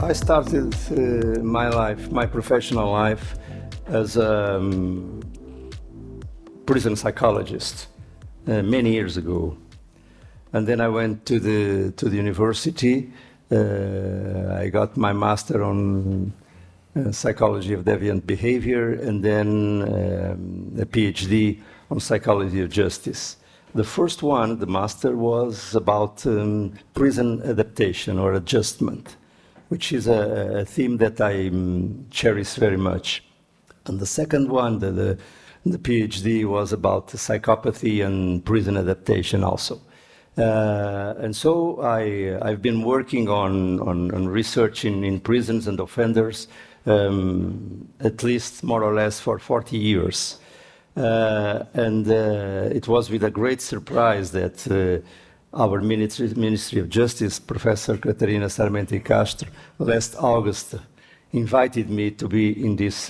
I started my professional life as a prison psychologist many years ago. And then I went to the university. I got my master on psychology of deviant behavior, and then a PhD on psychology of justice. The first one, the master, was about prison adaptation or adjustment, which is a theme that I cherish very much. And the second one, the PhD, was about psychopathy and prison adaptation also. And so I've been working on research in prisons and offenders at least more or less for 40 years. And it was with a great surprise that our Ministry of Justice, Professor Catarina Sarmenti Castro, last August invited me to be in this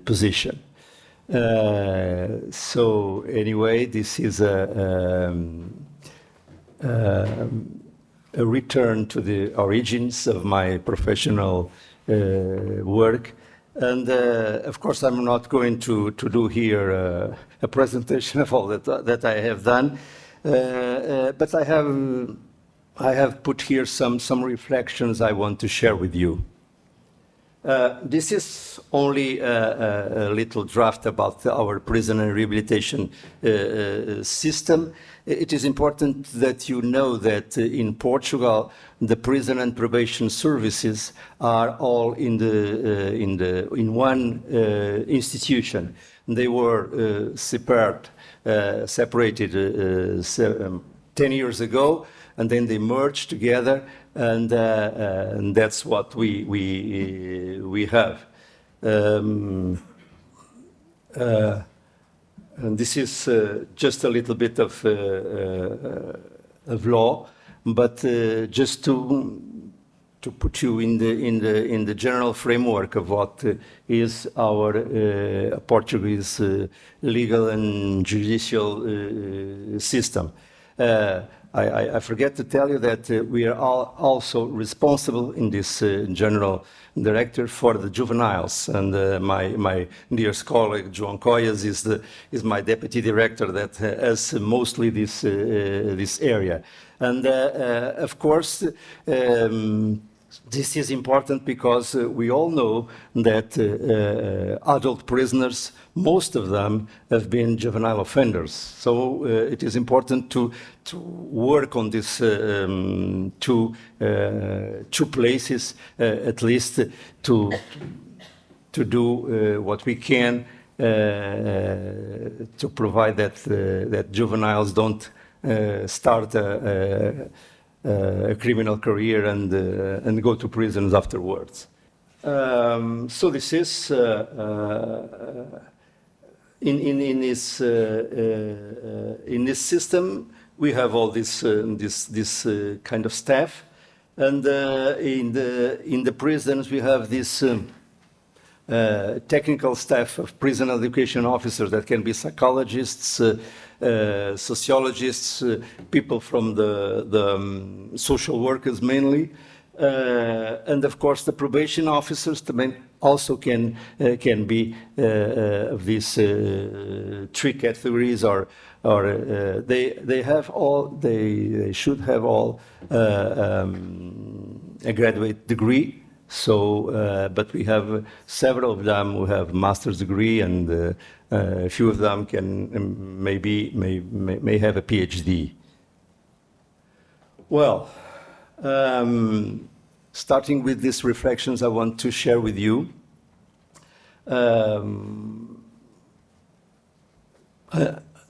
position. So anyway, this is a return to the origins of my professional work. And of course, I'm not going to do here a presentation of all that I have done, but I have put here some reflections I want to share with you. This is only a little draft about our prison and rehabilitation system. It is important that you know that in Portugal, the prison and probation services are all in one institution. They were separated 10 years ago, and then they merged together, and that's what we have. And this is just a little bit of law, but just to put you in the general framework of what is our Portuguese legal and judicial system. I forget to tell you that we are also responsible in this general director for the juveniles, and my dearest colleague João Coias is my deputy director that has mostly this area. And of course, this is important because we all know that adult prisoners, most of them have been juvenile offenders. So it is important to work on these two places, at least to do what we can to provide that juveniles don't start a criminal career and go to prisons afterwards. So this is in this system we have all this kind of staff, and in the prisons we have this technical staff of prison education officers that can be psychologists, sociologists, people from the social workers mainly, and of course the probation officers also can be of these three categories, or they should have all a graduate degree. So, but we have several of them who have master's degree, and a few of them can may have a PhD. Well, starting with these reflections, I want to share with you.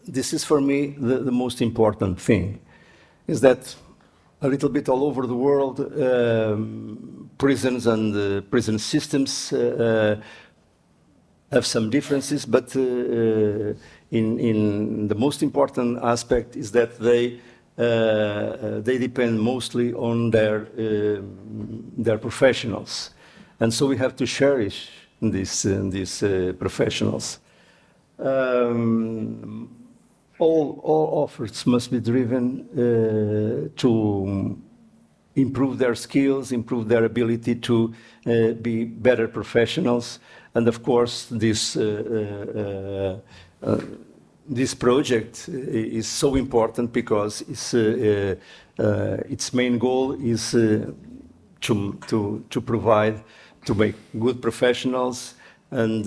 This is for me the most important thing, is that a little bit all over the world, prisons and prison systems have some differences, but in the most important aspect is that they depend mostly on their professionals, and so we have to cherish these professionals. All efforts must be driven to improve their skills, improve their ability to be better professionals. And of course, this project is so important because its main goal is to provide, to make good professionals, and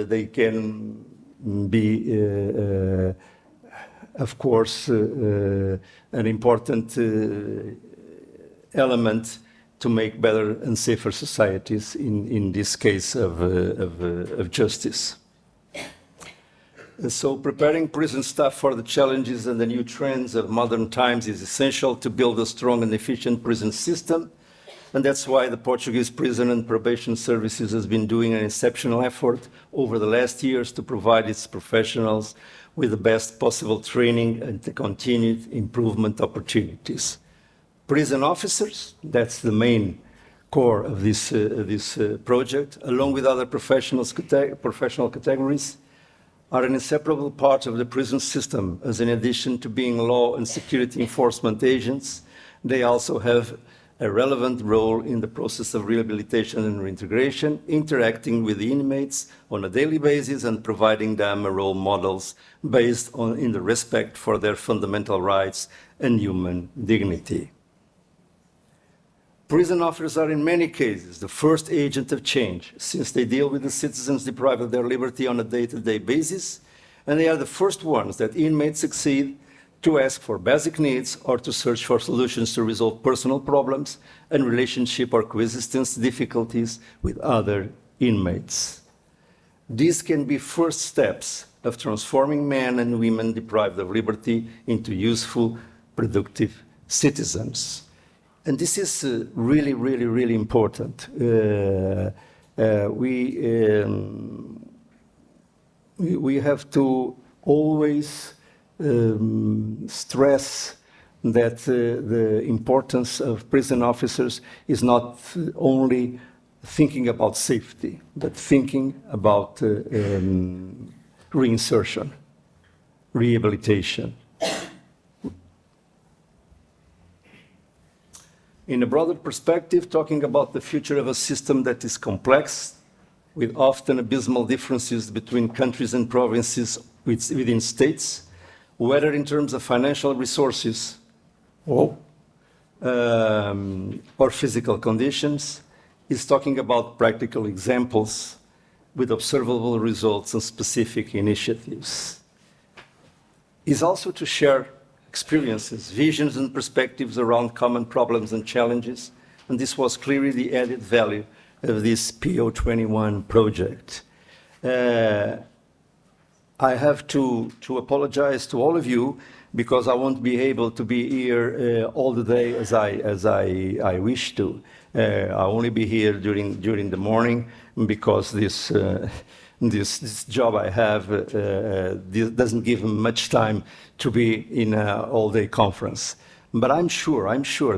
they can be, of course, an important element to make better and safer societies in this case of justice. So preparing prison staff for the challenges and the new trends of modern times is essential to build a strong and efficient prison system. And that's why the Portuguese Prison and Probation Services has been doing an exceptional effort over the last years to provide its professionals with the best possible training and the continued improvement opportunities. Prison officers, that's the main core of this project, along with other professional categories, are an inseparable part of the prison system, as in addition to being law and security enforcement agents, they also have a relevant role in the process of rehabilitation and reintegration, interacting with the inmates on a daily basis and providing them role models based in the respect for their fundamental rights and human dignity. Prison officers are in many cases the first agent of change, since they deal with the citizens deprived of their liberty on a day-to-day basis, and they are the first ones that inmates succeed to ask for basic needs or to search for solutions to resolve personal problems and relationship or coexistence difficulties with other inmates. These can be first steps of transforming men and women deprived of liberty into useful, productive citizens. And this is really, really, really important. We have to always stress that the importance of prison officers is not only thinking about safety, but thinking about reinsertion, rehabilitation. In a broader perspective, talking about the future of a system that is complex, with often abysmal differences between countries and provinces within states, whether in terms of financial resources or physical conditions, is talking about practical examples with observable results and specific initiatives. Is also to share experiences, visions and perspectives around common problems and challenges, and this was clearly the added value of this PO21 project. I have to apologize to all of you because I won't be able to be here all the day as I wish to. I'll only be here during the morning because this job I have doesn't give me much time to be in an all-day conference. But I'm sure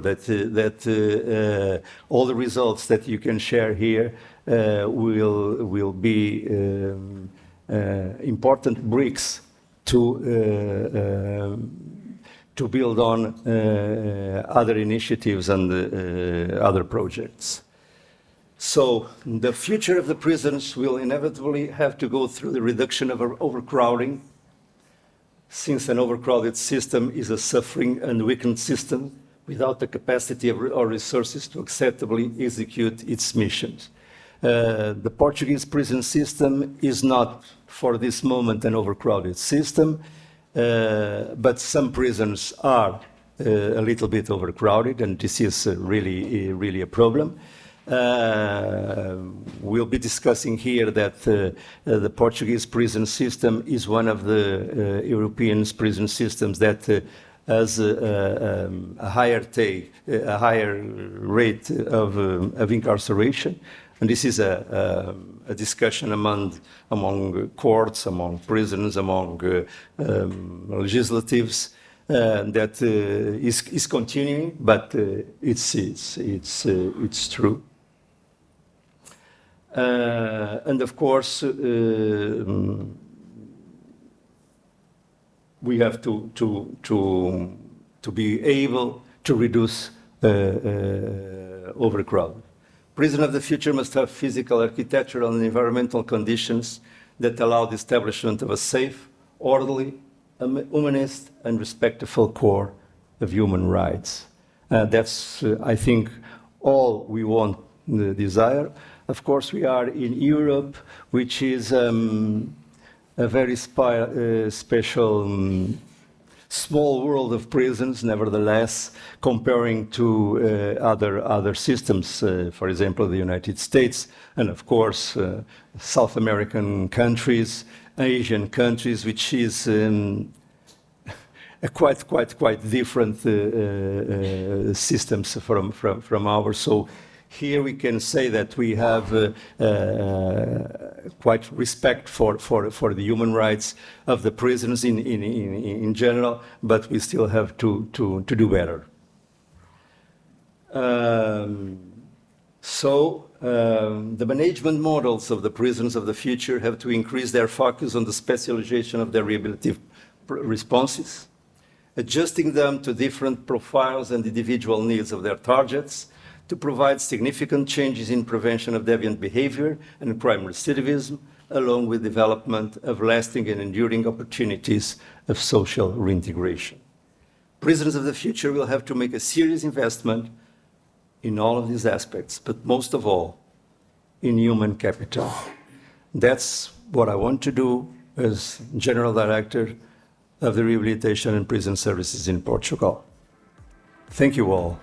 that all the results that you can share here will be important bricks to build on other initiatives and other projects. So the future of the prisons will inevitably have to go through the reduction of overcrowding, since an overcrowded system is a suffering and weakened system without the capacity or resources to acceptably execute its missions. The Portuguese prison system is not, for this moment, an overcrowded system, but some prisons are a little bit overcrowded, and this is really a problem. We'll be discussing here that the Portuguese prison system is one of the European prison systems that has a higher rate of incarceration, and this is a discussion among courts, among prisons, among legislatives that is continuing, but it's true. And of course, we have to be able to reduce overcrowded. Prison of the future must have physical, architectural, and environmental conditions that allow the establishment of a safe, orderly, humanist, and respectful core of human rights. That's, I think, all we want, desire. Of course, we are in Europe, which is a very special small world of prisons, nevertheless, comparing to other systems, for example, the United States, and of course, South American countries, Asian countries, which is a quite different systems from ours. So here we can say that we have quite respect for the human rights of the prisoners in general, but we still have to do better. The management models of the prisons of the future have to increase their focus on the specialization of their rehabilitative responses, adjusting them to different profiles and individual needs of their targets, to provide significant changes in prevention of deviant behavior and crime recidivism, along with development of lasting and enduring opportunities of social reintegration. Prisons of the future will have to make a serious investment in all of these aspects, but most of all, in human capital. That's what I want to do as General Director of the Rehabilitation and Prison Services in Portugal. Thank you all.